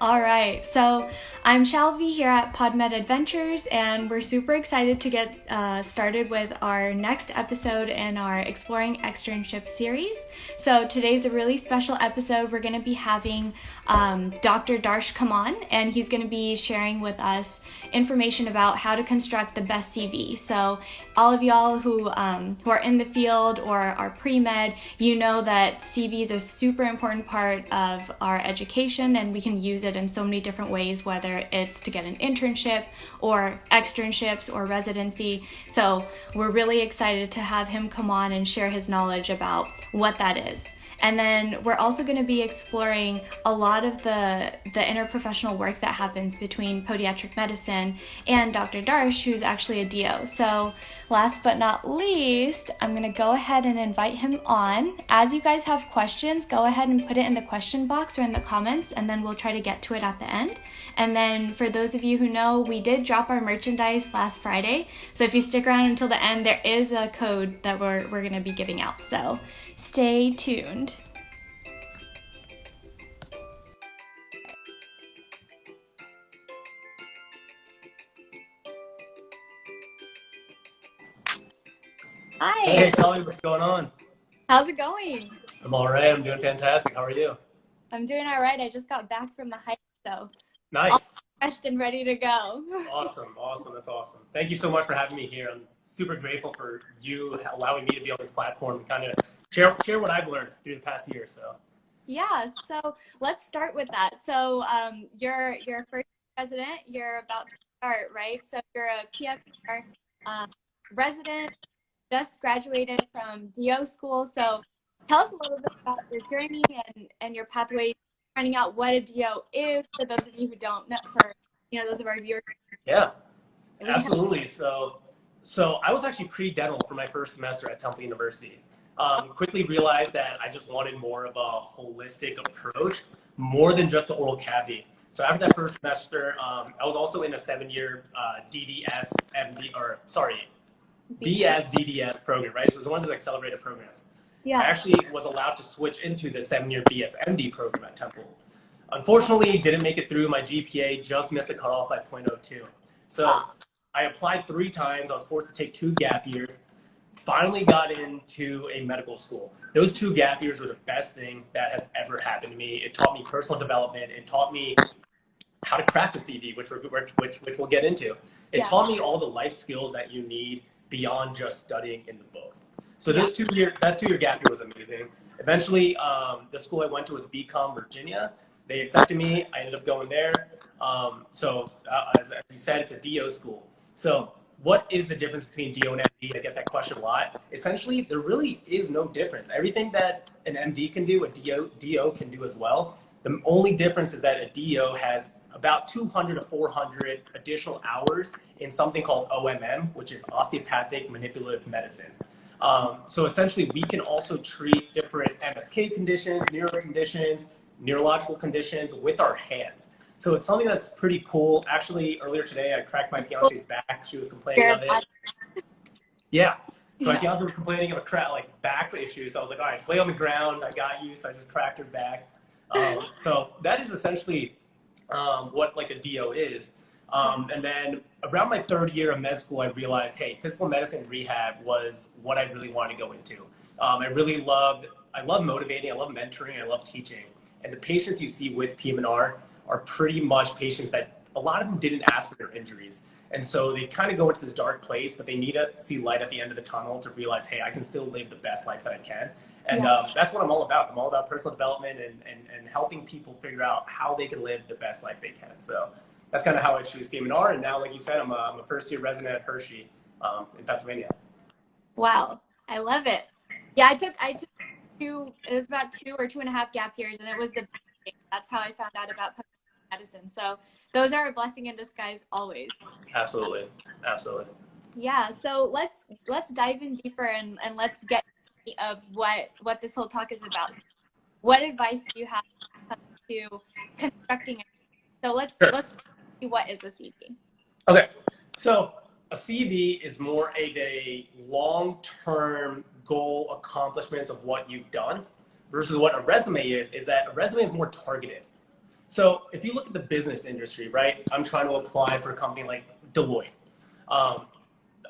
All right, so I'm Shalvi here at PodMed Adventures, and we're super excited to get started with our next episode in our Exploring Externship series. So today's a really special episode. We're going to be having Dr. Darsh come on, and he's going to be sharing with us information about how to construct the best CV. So all of y'all who are in the field or are pre-med, you know that CV is a super important part of our education, and we can use it in so many different ways, whether it's to get an internship or externships or residency. So we're really excited to have him come on and share his knowledge about what that is. And then we're also going to be exploring a lot of the interprofessional work that happens between podiatric medicine and Dr. Darsh, who's actually a DO. So last but not least, I'm going to go ahead and invite him on. As you guys have questions, go ahead and put it in the question box or in the comments, and then we'll try to get to it at the end. And then for those of you who know, we did drop our merchandise last Friday. So if you stick around until the end, there is a code that we're going to be giving out. So stay tuned. Hey, Hi, Sally, what's going on? how's it going? I'm all right. I'm doing fantastic. How are you? I'm doing all right. I just got back from the hike, so all Nice. refreshed and ready to go. Awesome. Awesome. That's awesome. Thank you so much for having me here. I'm super grateful for you allowing me to be on this platform and kind of share what I've learned through the past year. So, Yeah, so let's start with that. So you're a first resident. You're about to start, right? So you're a PMR resident, just graduated from DO school. So tell us a little bit about your journey and your pathway, finding out what a DO is for those of you who don't know, for those of our viewers. yeah, We can absolutely. So I was actually pre-dental for my first semester at Temple University. Quickly realized that I just wanted more of a holistic approach, more than just the oral cavity. So after that first semester, I was also in a 7-year DDS MD, or sorry, BS DDS program, right? So it was one of those accelerated programs. I yeah. actually was allowed to switch into the 7-year BS MD program at Temple. Unfortunately, didn't make it through. My GPA just missed the cutoff by 0.02. So Oh, I applied 3 times. I was forced to take 2 gap years. Finally got into a medical school. Those 2 gap years were the best thing that has ever happened to me. It taught me personal development. It taught me how to crack the CV, which we'll get into. It yeah. taught me all the life skills that you need beyond just studying in the books. So Yeah. this 2 year, that 2 year gap year was amazing. Eventually, the school I went to was BCom Virginia. They accepted me. I ended up going there. As you said, it's a DO school. So what is the difference between DO and MD? I get that question a lot. Essentially, there really is no difference. Everything that an MD can do, a DO can do as well. The only difference is that a DO has about 200 to 400 additional hours in something called OMM, which is osteopathic manipulative medicine. So essentially, we can also treat different MSK conditions, neuro conditions, neurological conditions with our hands. So it's something that's pretty cool. Actually, earlier today, I cracked my fiance's back. She was complaining of it. Yeah. So my Yeah. fiance was complaining of back issues. So I was like, all right, just lay on the ground. I got you. So I just cracked her back. So that is essentially what like a DO is. And then around my 3rd year of med school, I realized, hey, physical medicine rehab was what I really wanted to go into. I love motivating, I love mentoring, I love teaching. And the patients you see with PM&R are pretty much patients that a lot of them didn't ask for their injuries. And so they kind of go into this dark place, but they need to see light at the end of the tunnel to realize, hey, I can still live the best life that I can. And Yeah. that's what I'm all about. I'm all about personal development and helping people figure out how they can live the best life they can. So that's kind of how I choose PM&R. And now, like you said, I'm a first-year resident at Hershey in Pennsylvania. Wow, I love it. Yeah, I took two. It was about 2 or 2.5 gap years, and it was the that's how I found out about medicine. So those are a blessing in disguise always. Absolutely. Absolutely. Yeah. So let's dive in deeper and let's get of what this whole talk is about. What advice do you have to constructing it? So Sure. let's see what is a CV. Okay. So a CV is more of a long-term goal accomplishments of what you've done versus what a resume is that a resume is more targeted. So if you look at the business industry, right, I'm trying to apply for a company like Deloitte. Um,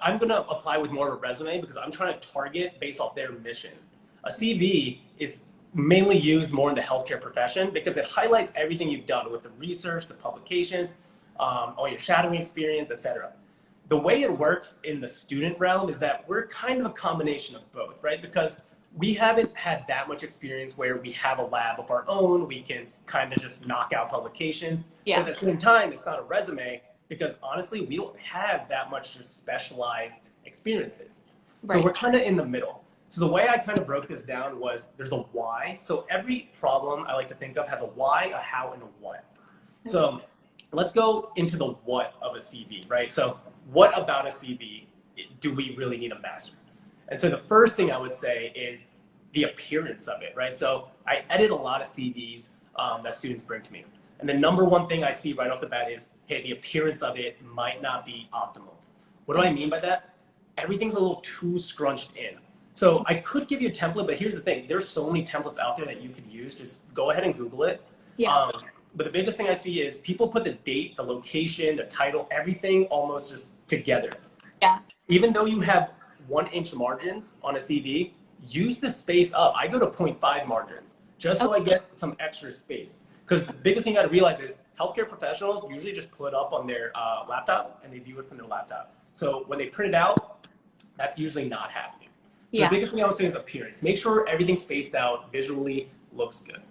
I'm going to apply with more of a resume because I'm trying to target based off their mission. A CV is mainly used more in the healthcare profession because it highlights everything you've done with the research, the publications, all your shadowing experience, etc. The way it works in the student realm is that we're kind of a combination of both, right? Because we haven't had that much experience where we have a lab of our own, we can kind of just knock out publications. Yeah. But at the same time, it's not a resume because honestly, we don't have that much just specialized experiences. So Right. we're kind of in the middle. So the way I kind of broke this down was there's a why. So every problem I like to think of has a why, a how, and a what. So let's go into the what of a CV, right? So what about a CV do we really need to master? And so the first thing I would say is the appearance of it, right? So I edit a lot of CVs that students bring to me. And the number one thing I see right off the bat is, hey, the appearance of it might not be optimal. What do I mean by that? Everything's a little too scrunched in. So I could give you a template, but here's the thing. There's so many templates out there that you could use. Just go ahead and Google it. Yeah. But the biggest thing I see is people put the date, the location, the title, everything almost just together. Yeah. Even though you have 1-inch margins on a CV, use the space up. I go to 0.5 margins just so I get some extra space. Because the biggest thing I realize is healthcare professionals usually just put it up on their laptop and they view it from their laptop. So when they print it out, that's usually not happening. So Yeah. the biggest thing I would say is appearance. Make sure everything's spaced out, visually looks good.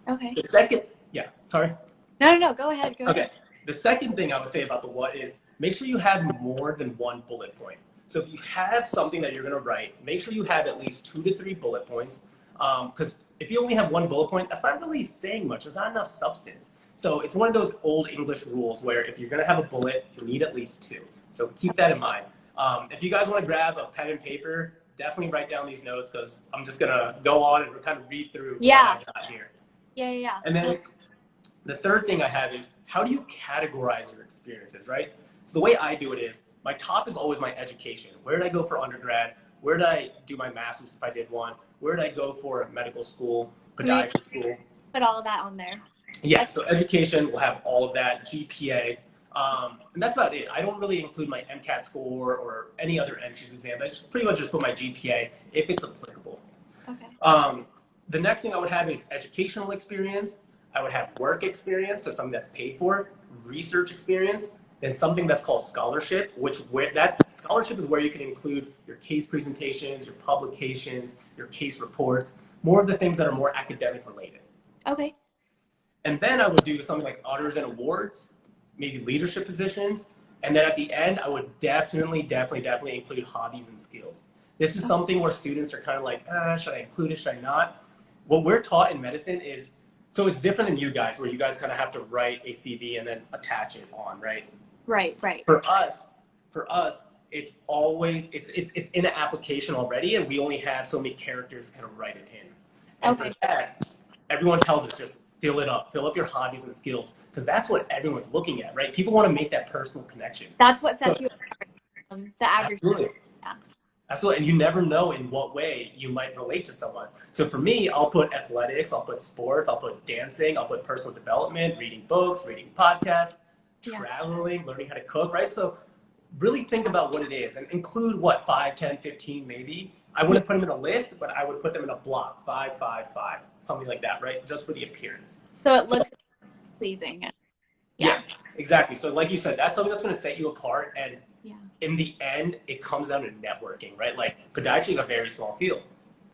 Okay. The second, yeah, sorry. No. Go ahead. Okay. The second thing I would say about the what is make sure you have more than one bullet point. So if you have something that you're going to write, make sure you have at least 2 to 3 bullet points. Because if you only have one bullet point, that's not really saying much. There's not enough substance. So it's one of those old English rules where if you're going to have a bullet, you need at least 2. So keep that in mind. If you guys want to grab a pen and paper, definitely write down these notes because I'm just going to go on and kind of read through what I got here. Yeah. And then the third thing I have is how do you categorize your experiences, right? So the way I do it is my top is always my education. Where did I go for undergrad? Where did I do my master's if I did one? Where did I go for medical school, podiatry school? Put all of that on there. Yeah, so education will have all of that, GPA. And that's about it. I don't really include my MCAT score or any other entrance exam. I pretty much just put my GPA if it's applicable. Okay. The next thing I would have is educational experience. I would have work experience, so something that's paid for, research experience, then something that's called scholarship, that scholarship is where you can include your case presentations, your publications, your case reports, more of the things that are more academic related. Okay. And then I would do something like honors and awards, maybe leadership positions. And then at the end, I would definitely include hobbies and skills. This is something where students are kind of like, should I include it, should I not? What we're taught in medicine is, so it's different than you guys, where you guys kind of have to write a CV and then attach it on, right? Right. For us, it's always, it's in an application already, and we only have so many characters to kind of write it in. And Okay. for that, everyone tells us just fill it up, fill up your hobbies and skills, because that's what everyone's looking at, right? People want to make that personal connection. That's what sets you apart from the average. Absolutely. Yeah. Absolutely. And you never know in what way you might relate to someone. So for me, I'll put athletics, I'll put sports, I'll put dancing, I'll put personal development, reading books, reading podcasts, traveling, learning how to cook, right? So really think about what it is and include 5, 10, 15 maybe. I wouldn't put them in a list, but I would put them in a block, 5, 5, 5, something like that, right? Just for the appearance. So it looks pleasing. Yeah, exactly. So like you said, that's something that's going to set you apart. And Yeah. in the end, it comes down to networking, right? Like podiatry is a very small field.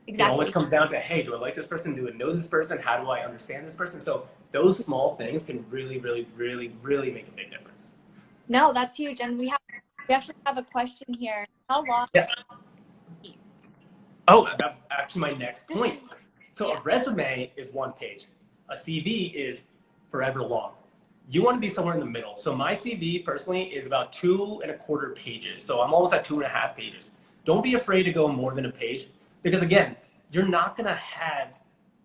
Exactly. It always comes down to, hey, do I like this person? Do I know this person? How do I understand this person? So those small things can really make a big difference. No, that's huge. And we actually have a question here. How long? Yeah. Oh, that's actually my next point. So Yeah. a resume is 1 page. A CV is forever long. You want to be somewhere in the middle. So my CV personally is about 2.25 pages. So I'm almost at 2.5 pages. Don't be afraid to go more than a page because again, you're not going to have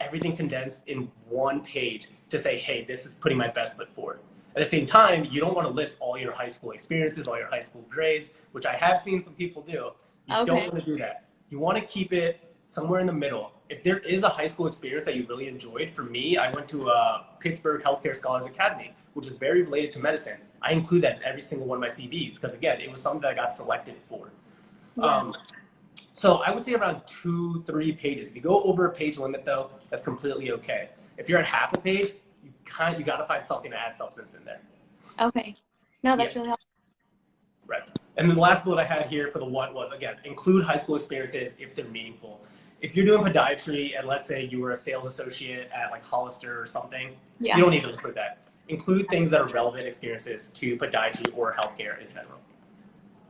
everything condensed in 1 page to say, hey, this is putting my best foot forward. At the same time, you don't want to list all your high school experiences, all your high school grades, which I have seen some people do. You don't want to do that. You want to keep it somewhere in the middle. If there is a high school experience that you really enjoyed, for me, I went to Pittsburgh Healthcare Scholars Academy, which is very related to medicine. I include that in every single one of my CVs because, again, it was something that I got selected for. Yeah. So I would say around 2-3 pages. If you go over a page limit, though, that's completely okay. If you're at half a page, you got to find something to add substance in there. Okay. No, that's really helpful. Right. And then the last bullet I had here for the what was, again, include high school experiences if they're meaningful. If you're doing podiatry and let's say you were a sales associate at like Hollister or something, you don't need to include that. Include things that are relevant experiences to podiatry or healthcare in general.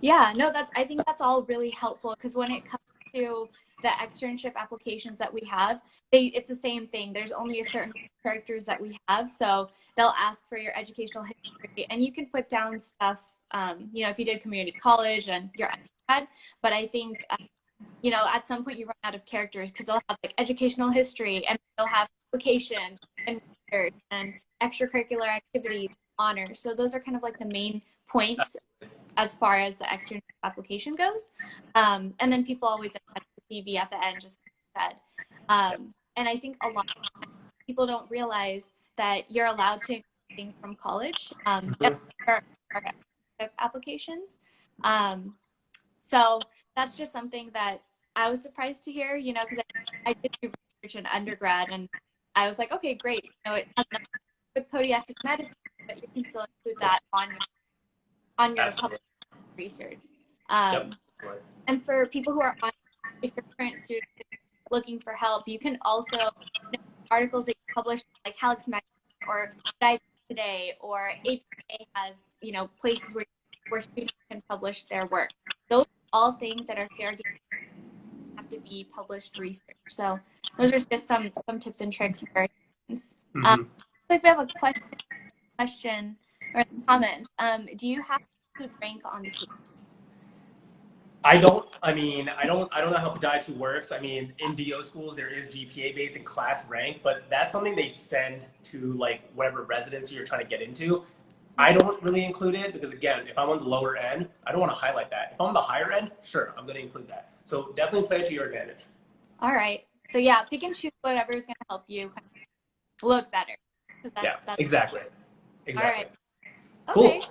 Yeah, no, I think that's all really helpful because when it comes to the externship applications that we have, it's the same thing. There's only a certain characters that we have, so they'll ask for your educational history, and you can put down stuff, if you did community college and your undergrad, but I think, at some point you run out of characters because they'll have like educational history and they'll have applications and research and extracurricular activities, honors. So those are kind of like the main points as far as the externship application goes. And then people always attach the CV at the end, just like I said. And I think a lot of people don't realize that you're allowed to include things from college applications. So that's just something that I was surprised to hear, because I did do research in undergrad and I was like, okay, great. It has nothing to do with podiatric medicine, but you can still include that on your public research. And for people who are if you're a current student looking for help, you can also articles that you publish like Halleck's Magazine or Dive Today or APA has places where students can publish their work. Those are all things that are fair game have to be published research. So those are just some tips and tricks for students. If we have a question or a comment, do you have to rank on the CV? I don't know how podiatry works. In DO schools, there is GPA based and class rank, but that's something they send to like whatever residency you're trying to get into. I don't really include it because, again, if I'm on the lower end, I don't want to highlight that. If I'm on the higher end, sure, I'm going to include that. So definitely play it to your advantage. All right. So yeah, pick and choose whatever is going to help you look better. That's exactly. All right. Cool. Okay.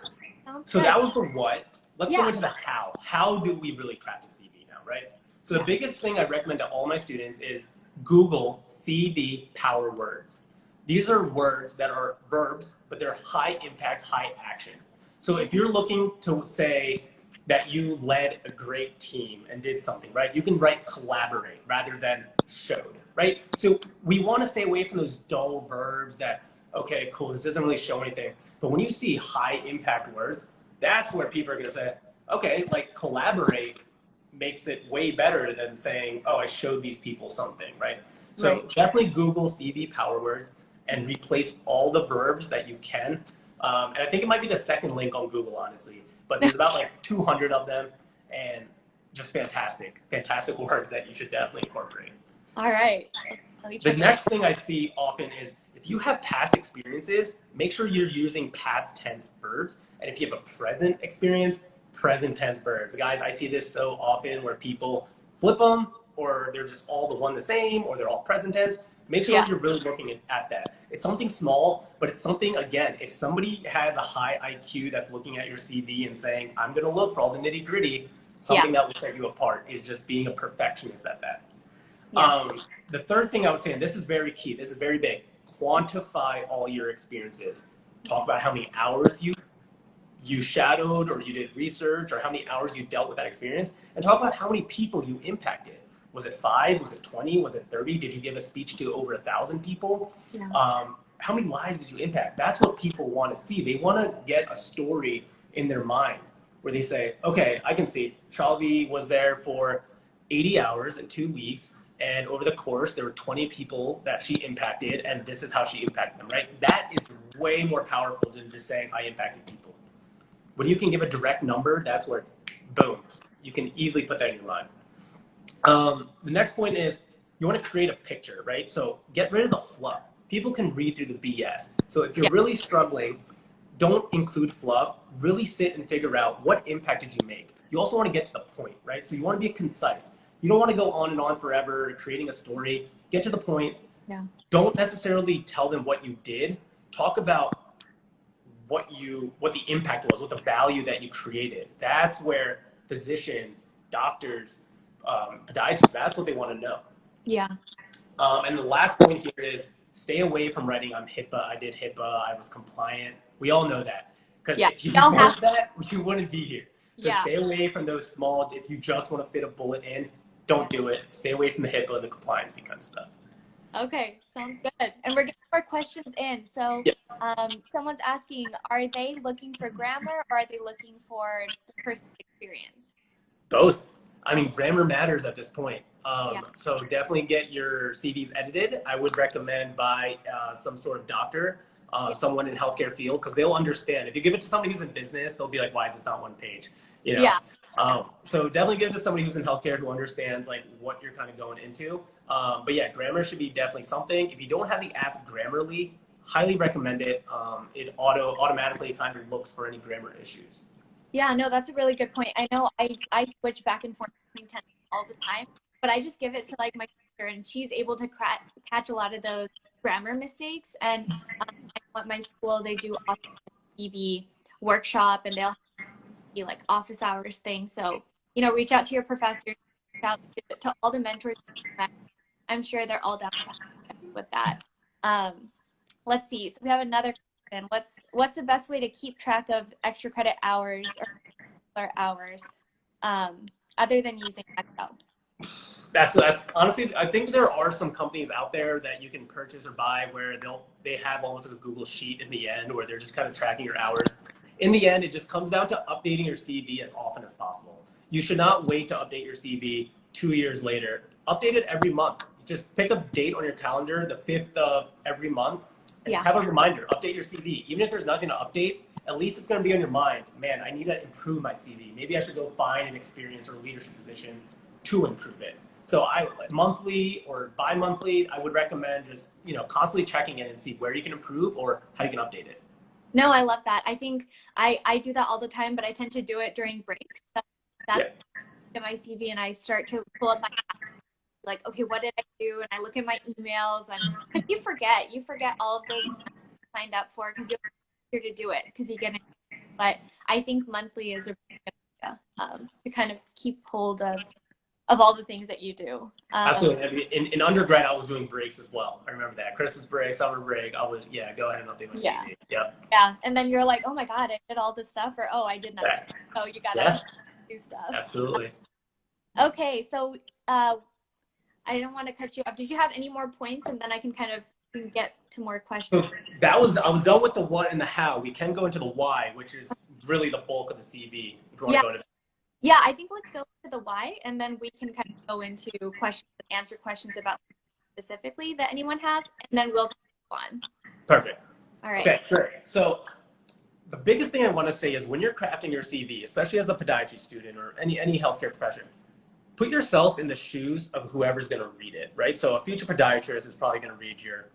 So that was the what. Let's go into the how. How do we really craft a CV now, right? So the biggest thing I recommend to all my students is Google CV power words. These are words that are verbs, but they're high impact, high action. So if you're looking to say that you led a great team and did something, right? You can write collaborate rather than showed, right? So we want to stay away from those dull verbs that, okay, cool, this doesn't really show anything. But when you see high impact words, that's where people are going to say, okay, like collaborate makes it way better than saying, oh, I showed these people something, right? So definitely Google CV power words and replace all the verbs that you can. And I think it might be the second link on Google, honestly. But there's about like 200 of them and just fantastic words that you should definitely incorporate. All right. The next thing I see often is if you have past experiences, make sure you're using past tense verbs. And if you have a present experience, present tense verbs. Guys, I see this so often where people flip them or they're just all the same or they're all present tense. Make sure you're really looking at that. It's something small, but it's something, again, if somebody has a high IQ that's looking at your CV and saying, I'm going to look for all the nitty gritty, something that will set you apart is just being a perfectionist at that. The third thing I would say, and this is very key, this is very big, quantify all your experiences. Talk about how many hours you shadowed or you did research or how many hours you dealt with that experience, and talk about how many people you impacted. Was it 5? Was it 20? Was it 30? Did you give a speech to over 1,000 people? How many lives did you impact? That's what people want to see. They want to get a story in their mind where they say, okay, I can see Shalvi was there for 80 hours in 2 weeks. And over the course, there were 20 people that she impacted, and this is how she impacted them, right? That is way more powerful than just saying, I impacted people. When you can give a direct number, that's where it's boom. You can easily put that in your mind. The next point is you want to create a picture, right? So get rid of the fluff. People can read through the BS. So if you're really struggling, don't include fluff. Really sit and figure out what impact did you make. You also want to get to the point, right? So you want to be concise. You don't want to go on and on forever creating a story. Get to the point. Yeah. Don't necessarily tell them what you did. Talk about what the impact was, what the value that you created. That's where physicians, doctors, podiatrists, that's what they want to know. Yeah. And the last point here is stay away from writing, I'm HIPAA, I did HIPAA, I was compliant. We all know that. Because if you weren't that, you wouldn't be here. So stay away from those small, if you just want to fit a bullet in, don't do it. Stay away from the HIPAA and the compliancy kind of stuff. Okay, sounds good. And we're getting more questions in. So someone's asking, are they looking for grammar or are they looking for the person's experience? Both. I mean, grammar matters at this point. So definitely get your CVs edited. I would recommend by some sort of doctor, someone in healthcare field, because they'll understand. If you give it to somebody who's in business, they'll be like, why is this not one page? You know? So definitely give it to somebody who's in healthcare who understands like what you're kind of going into. But yeah, grammar should be definitely something. If you don't have the app Grammarly, highly recommend it. It automatically kind of looks for any grammar issues. Yeah, no, that's a really good point. I know I switch back and forth between tenses all the time, but I just give it to like my teacher and she's able to catch a lot of those grammar mistakes. And at my school, they do a TV workshop and they'll be like office hours thing. So, you know, reach out to your professor, reach out to all the mentors. I'm sure they're all down with that. Let's see. So we have another question. What's the best way to keep track of extra credit hours or hours other than using Excel? That's honestly, I think there are some companies out there that you can purchase or buy where they have almost like a Google sheet in the end where they're just kind of tracking your hours. In the end, it just comes down to updating your CV as often as possible. You should not wait to update your CV 2 years later. Update it every month. Just pick a date on your calendar, the 5th of every month, and just have a reminder. Update your CV. Even if there's nothing to update, at least it's going to be on your mind. Man, I need to improve my CV. Maybe I should go find an experience or leadership position to improve it. So monthly or bi-monthly, I would recommend just, constantly checking in and see where you can improve or how you can update it. No, I love that. I think I do that all the time, but I tend to do it during breaks. So that's my CV and I start to pull up my like, okay, what did I do? And I look at my emails and you forget all of those you signed up for because you're here to do it because you get it. But I think monthly is a really good idea to kind of keep hold of all the things that you do. Absolutely. I mean, in undergrad, I was doing breaks as well. I remember that. Christmas break, summer break, I would, go ahead and update my CV. Yeah. And then you're like, oh my God, I did all this stuff, or, oh, I did nothing. So you got to do stuff. Absolutely. Okay. So I don't want to cut you off. Did you have any more points? And then I can kind of get to more questions. So I was done with the what and the how. We can go into the why, which is really the bulk of the CV. If you want to go into that. Yeah, I think let's go to the why, and then we can kind of go into questions and answer questions about specifically that anyone has, and then we'll go on. Perfect. All right. Okay, great. So the biggest thing I want to say is when you're crafting your CV, especially as a podiatry student or any healthcare profession, put yourself in the shoes of whoever's going to read it, right? So a future podiatrist is probably going to read your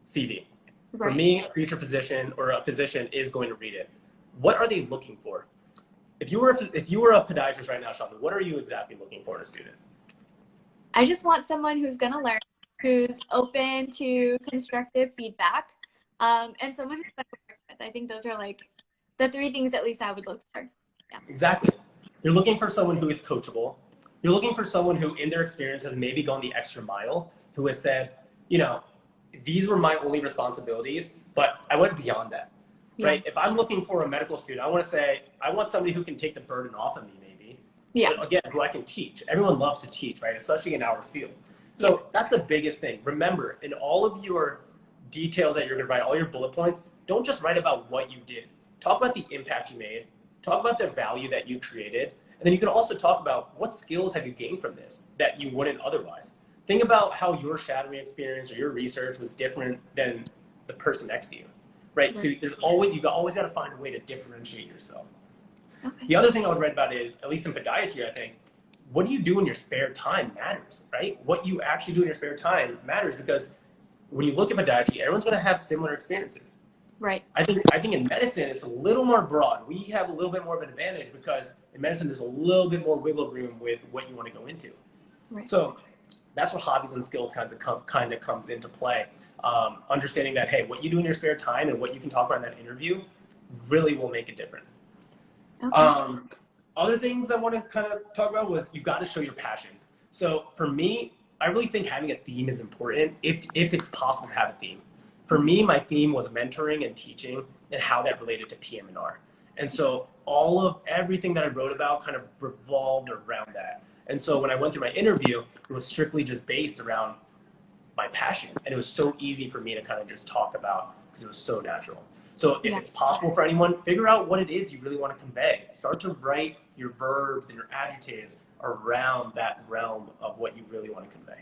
CV. Right. For me, a future physician or a physician is going to read it. What are they looking for? If you were a podiatrist right now, Shelby, what are you exactly looking for in a student? I just want someone who's going to learn, who's open to constructive feedback, and someone who's going to work with. I think those are like the 3 things at least I would look for. Yeah. Exactly. You're looking for someone who is coachable. You're looking for someone who, in their experience, has maybe gone the extra mile, who has said, these were my only responsibilities, but I went beyond that. Right? If I'm looking for a medical student, I want to say, I want somebody who can take the burden off of me, maybe. Yeah. But again, who I can teach. Everyone loves to teach, right? Especially in our field. So that's the biggest thing. Remember, in all of your details that you're going to write, all your bullet points, don't just write about what you did. Talk about the impact you made. Talk about the value that you created. And then you can also talk about what skills have you gained from this that you wouldn't otherwise. Think about how your shadowing experience or your research was different than the person next to you. Right. So you always got to find a way to differentiate yourself. Okay. The other thing I would write about is, at least in podiatry, I think, what do you do in your spare time matters, right? What you actually do in your spare time matters because when you look at podiatry, everyone's going to have similar experiences. Right. I think in medicine, it's a little more broad. We have a little bit more of an advantage because in medicine, there's a little bit more wiggle room with what you want to go into. Right. So that's where hobbies and skills kind of comes into play. Understanding that, hey, what you do in your spare time and what you can talk about in that interview really will make a difference. Okay. Other things I want to kind of talk about was you've got to show your passion. So for me, I really think having a theme is important if it's possible to have a theme. For me, my theme was mentoring and teaching and how that related to PM&R. And so everything that I wrote about kind of revolved around that. And so when I went through my interview, it was strictly just based around my passion. And it was so easy for me to kind of just talk about because it was so natural. So if it's possible for anyone, figure out what it is you really want to convey. Start to write your verbs and your adjectives around that realm of what you really want to convey.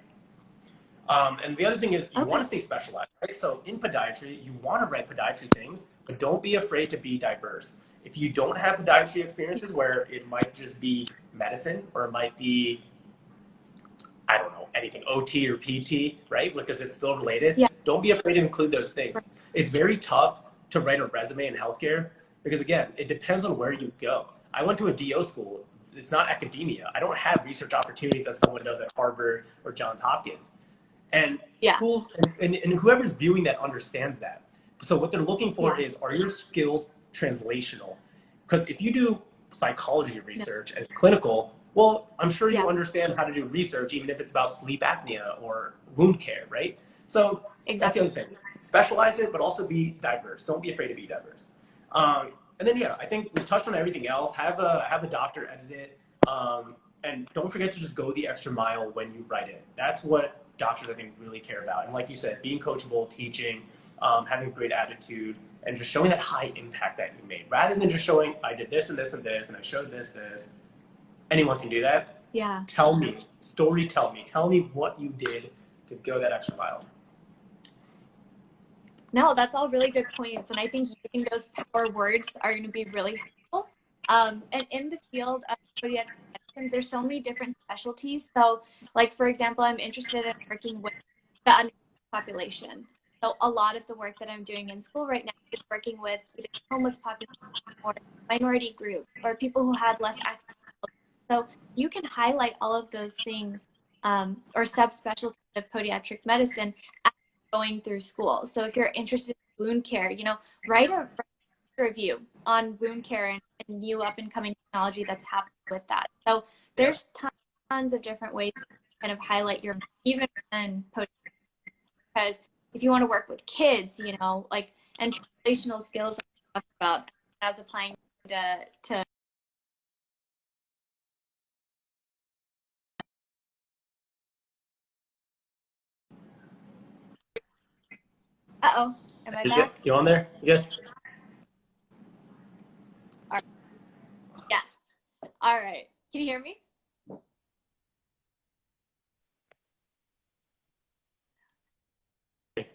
And the other thing is you want to stay specialized, right? So in podiatry, you want to write podiatry things, but don't be afraid to be diverse. If you don't have podiatry experiences where it might just be medicine or it might be, I don't know, anything, OT or PT, right? Because it's still related. Don't be afraid to include those things. It's very tough to write a resume in healthcare because, again, it depends on where you go. I went to a DO school. It's not academia. I don't have research opportunities as someone does at Harvard or Johns Hopkins. And schools and whoever's viewing that understands that. So what they're looking for is, are your skills translational? Because if you do psychology research and it's clinical, well, I'm sure you understand how to do research, even if it's about sleep apnea or wound care, right? So that's the other thing. Specialize it, but also be diverse. Don't be afraid to be diverse. And then, I think we touched on everything else. Have a doctor edit it. And don't forget to just go the extra mile when you write it. That's what doctors, I think, really care about. And like you said, being coachable, teaching, having a great attitude, and just showing that high impact that you made. Rather than just showing, I did this and this and this, and I showed this. Anyone can do that. Yeah. Tell me. Tell me what you did to go that extra mile. No, that's all really good points. And I think using those power words are going to be really helpful. And in the field of podiatric medicine, there's so many different specialties. So, like, for example, I'm interested in working with the underserved population. So a lot of the work that I'm doing in school right now is working with the homeless population or minority groups or people who have less access. So you can highlight all of those things or subspecialties of podiatric medicine as going through school. So if you're interested in wound care, write a review on wound care and new up and coming technology that's happening with that. So there's tons of different ways to kind of highlight your even in podiatric, because if you want to work with kids, and translational skills I talked about as applying to am I back? You on there? You good? All right. Yes. All right. Can you hear me?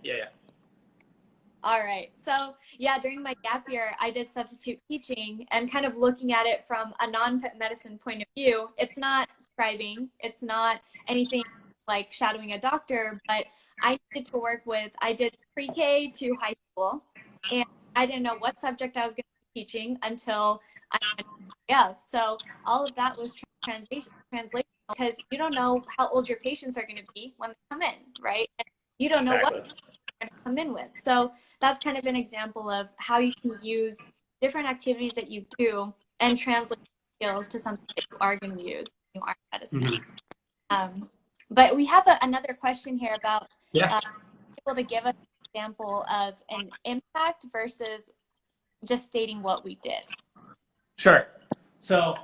Yeah. All right. So during my gap year, I did substitute teaching and kind of looking at it from a non-medicine point of view. It's not scribing. It's not anything like shadowing a doctor, but I needed to work with, I did pre-K to high school, and I didn't know what subject I was going to be teaching until I went to IF. So all of that was translation because you don't know how old your patients are going to be when they come in, right? And you don't know what they're going to come in with. So that's kind of an example of how you can use different activities that you do and translate skills to something that you are going to use when you are in medicine. Mm-hmm. But we have another question here about able to give us an example of an impact versus just stating what we did. Sure. So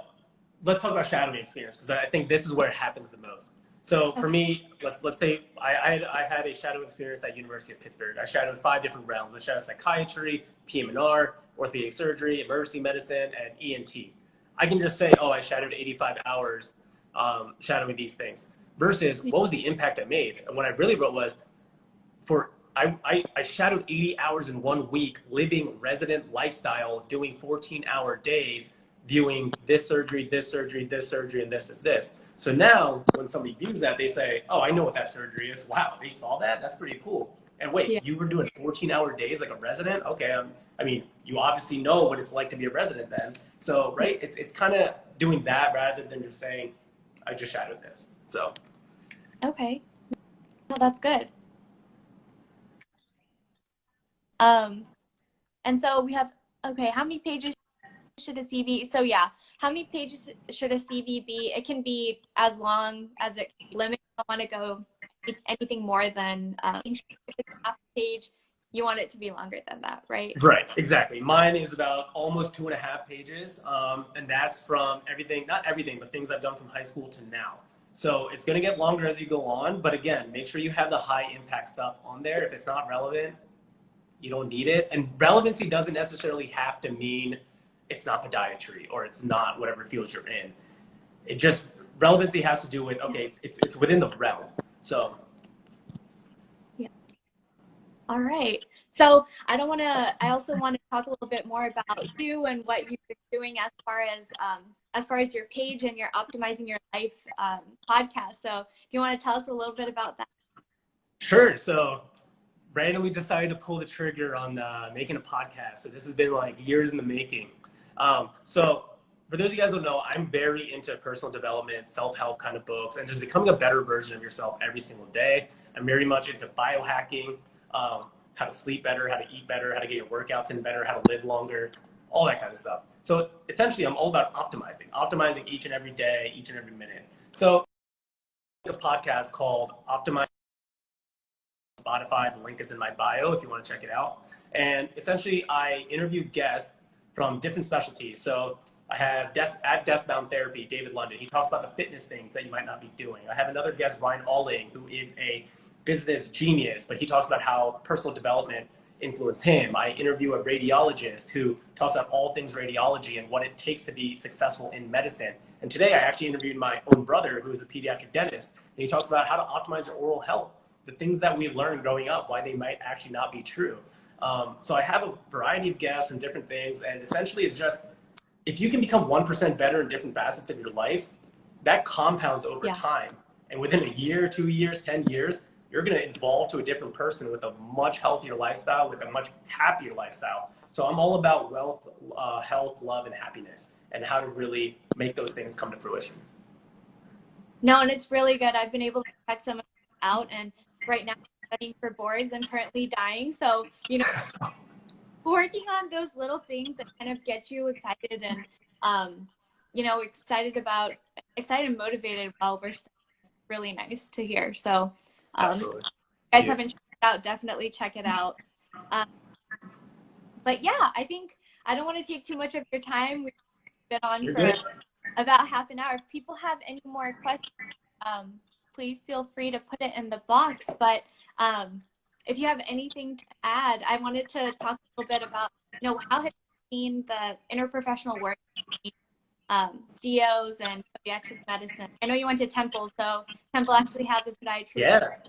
let's talk about shadowing experience, because I think this is where it happens the most. So for me, let's say I had a shadowing experience at University of Pittsburgh. I shadowed 5 different realms. I shadowed psychiatry, PM&R, orthopedic surgery, emergency medicine, and ENT. I can just say, I shadowed 85 hours shadowing these things. Versus what was the impact I made? And what I really wrote was, I shadowed 80 hours in 1 week, living resident lifestyle, doing 14-hour days, viewing this surgery, this surgery, this surgery, and this is this. So now when somebody views that, they say, I know what that surgery is. Wow, they saw that? That's pretty cool. And wait, you were doing 14-hour days like a resident? Okay, I mean, you obviously know what it's like to be a resident then. So, right, it's kind of doing that rather than just saying, I just shadowed this. So Okay. No, that's good. Um, and so we have, okay, how many pages should a CV? So yeah, how many pages should a CV be? It can be as long as it limits. I want to go anything more than if it's half a page, you want it to be longer than that, right? Right, exactly. Mine is about almost 2.5 pages, and that's from everything, not everything, but things I've done from high school to now. So it's going to get longer as you go on, but again, make sure you have the high impact stuff on there. If it's not relevant, you don't need it. And relevancy doesn't necessarily have to mean it's not podiatry or it's not whatever field you're in. It just, relevancy has to do with, okay, it's within the realm. So Yeah. All right. So I also want to talk a little bit more about you and what you're doing as far as your page and your optimizing your life podcast. So do you want to tell us a little bit about that? sure. So randomly decided to pull the trigger on making a podcast. So this has been like years in the making. So for those of you guys who don't know, I'm very into personal development, self-help kind of books, and just becoming a better version of yourself every single day. I'm very much into biohacking, how to sleep better, how to eat better, how to get your workouts in better, how to live longer, all that kind of stuff. So essentially, I'm all about optimizing each and every day, each and every minute. So a podcast called Optimize Spotify. The link is in my bio if you want to check it out. And essentially, I interview guests from different specialties. So I have at Deskbound Therapy, David London. He talks about the fitness things that you might not be doing. I have another guest, Ryan Alling, who is a business genius, but he talks about how personal development influenced him. I interview a radiologist who talks about all things radiology and what it takes to be successful in medicine. And today I actually interviewed my own brother, who is a pediatric dentist, and he talks about how to optimize your oral health, the things that we learned growing up, why they might actually not be true. So I have a variety of guests and different things, and essentially it's just, if you can become 1% better in different facets of your life, that compounds over time. And within a year, 2 years, 10 years, you're going to evolve to a different person with a much healthier lifestyle, with a much happier lifestyle. So I'm all about wealth, health, love, and happiness, and how to really make those things come to fruition. No, and it's really good. I've been able to check some of them out, and right now I'm studying for boards and currently dying. So, working on those little things that kind of get you excited and, excited and motivated while we're studying. It's really nice to hear. So, if you Absolutely. guys haven't checked it out, definitely check it out. Um, but yeah, I think I don't want to take too much of your time. We've been on You're for good. about half an hour. If people have any more questions, please feel free to put it in the box. But if you have anything to add, I wanted to talk a little bit about, how have you seen the interprofessional work between DOs and pediatric medicine? I know you went to Temple, so Temple actually has a podiatry Yeah. program.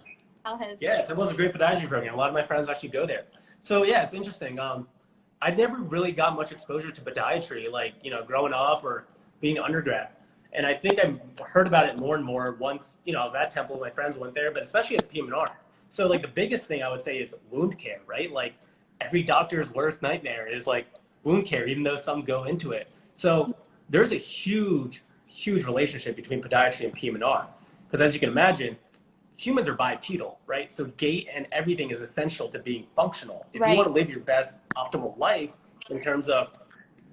How has That was a great podiatry program. A lot of my friends actually go there. So yeah, it's interesting. I never really got much exposure to podiatry, like, growing up or being an undergrad. And I think I heard about it more and more once, I was at Temple, my friends went there, but especially as PM&R. So like the biggest thing I would say is wound care, right? Like every doctor's worst nightmare is like wound care, even though some go into it. So there's a huge, huge relationship between podiatry and PM&R. Because as you can imagine, humans are bipedal, right? So gait and everything is essential to being functional. If you want to live your best optimal life in terms of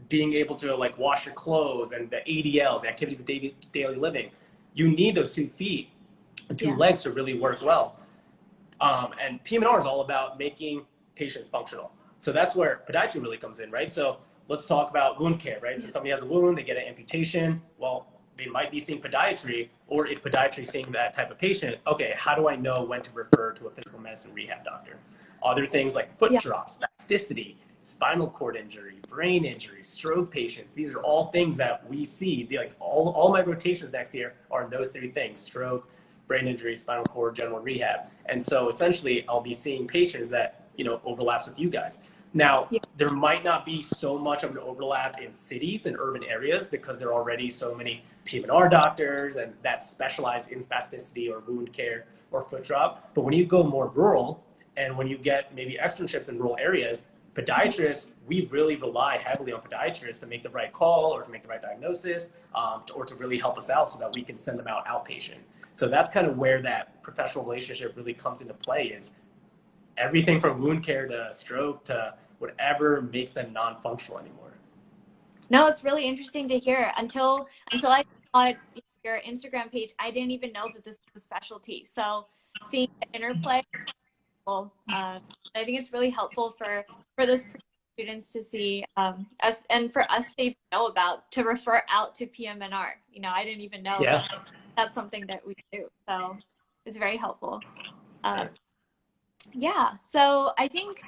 being able to like wash your clothes and the ADLs, the activities of daily living, you need those 2 feet and 2 legs to really work well. And PM&R is all about making patients functional. So that's where podiatry really comes in, right? So let's talk about wound care, right? So somebody has a wound, they get an amputation. Well, they might be seeing podiatry, or if podiatry is seeing that type of patient, okay, how do I know when to refer to a physical medicine rehab doctor? Other things like foot drops, spasticity, spinal cord injury, brain injury, stroke patients. These are all things that we see. Like all my rotations next year are those 3 things: stroke, brain injury, spinal cord, general rehab. And so essentially I'll be seeing patients that, overlaps with you guys. Now, there might not be so much of an overlap in cities and urban areas because there are already so many PM&R doctors and that specialize in spasticity or wound care or foot drop. But when you go more rural and when you get maybe externships in rural areas, podiatrists, we really rely heavily on podiatrists to make the right call or to make the right diagnosis, or to really help us out so that we can send them out outpatient. So that's kind of where that professional relationship really comes into play, is everything from wound care to stroke to whatever makes them non-functional anymore. No, it's really interesting to hear. Until I saw your Instagram page, I didn't even know that this was a specialty. So seeing the interplay, well, I think it's really helpful for those students to see us, and for us to even know about, to refer out to PM&R. You know, I didn't even know Yeah. that's something that we do. So it's very helpful. Yeah. So I think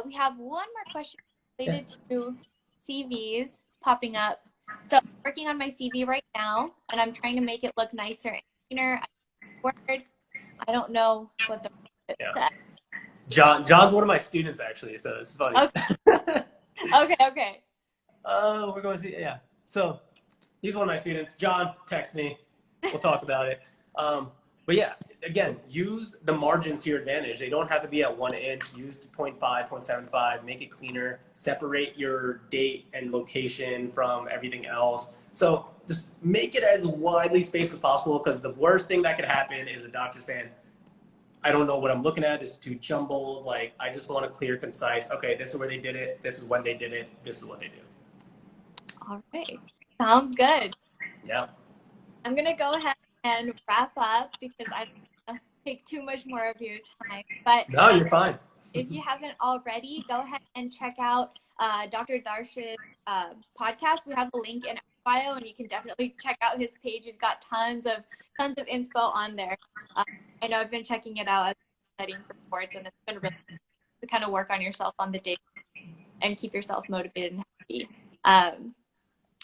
we have one more question related to CVs. It's popping up. So I'm working on my CV right now, and I'm trying to make it look nicer and cleaner. Word. I don't know what the Yeah. John's one of my students, actually, so this is funny. Okay. We're going to see, yeah. So he's one of my students. John, text me. We'll talk about it. But yeah, again, use the margins to your advantage. They don't have to be at 1 inch. Use 0.5, 0.75. Make it cleaner. Separate your date and location from everything else. So just make it as widely spaced as possible, because the worst thing that could happen is the doctor saying, I don't know what I'm looking at. This is too jumbled. Like, I just want a clear, concise, okay, this is where they did it. This is when they did it. This is what they do. All right. Sounds good. Yeah. I'm going to go ahead and wrap up, because I don't want to take too much more of your time. But no, you're fine. If you haven't already, go ahead and check out Dr. Darsh's podcast. We have a link in our bio, and you can definitely check out his page. He's got tons of inspo on there. I know I've been checking it out as I'm studying for sports, and it's been really to kind of work on yourself on the day and keep yourself motivated and happy.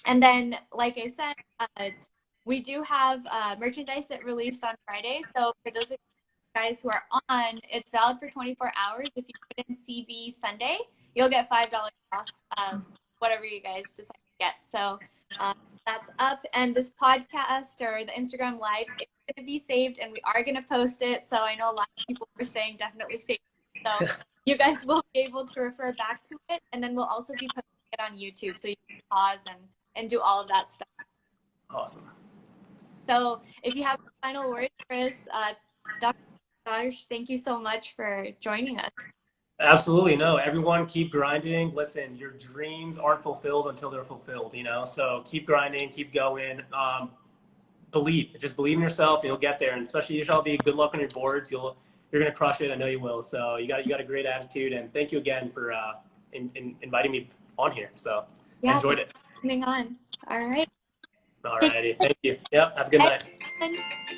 And then, like I said, we do have merchandise that released on Friday. So for those of you guys who are on, it's valid for 24 hours. If you put in CV Sunday, you'll get $5 off whatever you guys decide to get. So that's up. And this podcast or the Instagram Live is going to be saved, and we are going to post it. So I know a lot of people were saying definitely save it. So you guys will be able to refer back to it. And then we'll also be posting it on YouTube, so you can pause and do all of that stuff. Awesome. So if you have final words, Chris, Dr. Darsh, thank you so much for joining us. Absolutely. No, everyone keep grinding. Listen, your dreams aren't fulfilled until they're fulfilled, you know? So keep grinding, keep going. Just believe in yourself. You'll get there. And especially you shall be good luck on your boards. You're going to crush it. I know you will. So you got a great attitude, and thank you again for inviting me on here. So I enjoyed it. Coming on. All right. All righty. Thank you. Yep. Have a good night.